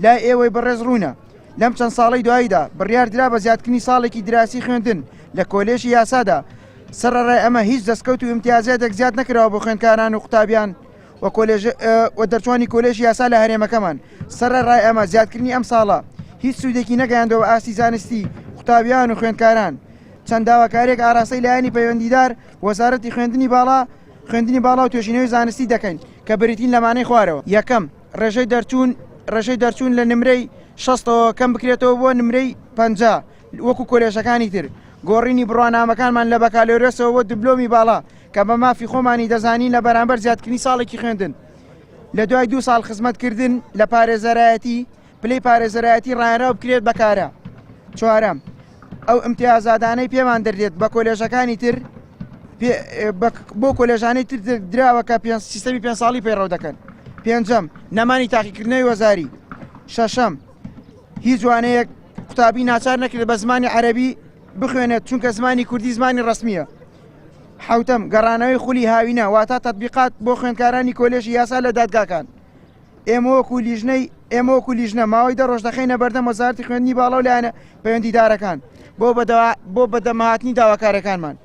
لای ئێوەی بەڕێز ڕوونە لەم چەند ساڵی دواییدا بڕیاردرا بە زیادکردنی ساڵێکی دراسی خوێندن لە کۆلێژی یاسادا سەرڕای ئەمە هیچ دەستکەوت و ئیمتیازاتێک زیاد نەکراوە بۆ خوێندکاران و قوتابیان و دەرچوانی کۆلێژی یاسا لە هەرێمەکەمان سەرڕای ئەمە زیادکردنی ئەم ساڵە هیچ سوودێکی نەگەیاندەوە ئاستی زانستی قوتابیان و خوێندکاران چەند داواکارێک ئاراستەی لایەنی پەیوەندیدار وەزارەتی خوێندنی باڵا و توێژینەوەی زانستی دەکەین کە بریتین لەمانەی خوارەوە یەکەم ڕێژەی دەرچوون لە نمرەی 60ەوە کەم بکرێتەوە بۆ نمرەی 50 وەکو کۆلێژەکانی تر گۆڕینی بڕوانامەکانمان لە بەکالۆرێسەوە بۆ دیبلۆمی باڵا کە بە مافی خۆمانی دەزانین لە بەرامبەر زیادکردنی ساڵێکی خوێندن لە دوای 2 ساڵ خزمەتکردن لە پارێزەرایەتی پلەی پارێزەرایەتی ڕایەنراو بکرێت بەکارە. چوارەم ئەو ئیمتیازادانەی پێمان دەردێت بە کۆلێژەکانی تر بۆ کۆلێژانەی تر دراوە کە سیستەمی 5 ساڵی پەیڕەو دەکەن. پێنجەم نەمانی تاقیکردنەوەی وەزاری. شەشەم هیچ جوانەیەک قوتابی ناچار نەکرێت بە زمانی عەرەبی بخوێنێت چونکە زمانی کوردی زمانی ڕسمیە. حوتەم گەڕانەوەی خولی هاوینە واتە تەطبیقات بۆ خوێندکارانی کۆلێژی یاسا لە دادگاکان. ئێمە وەکو لیژنە ماوەی 10 ڕۆژ دەخەینە بەردەم وەزارەتی خوێندنی باڵا و لایەنە پەیوەندیدارەکان بۆ بەدەمهاتنی داواکاریەکانمان.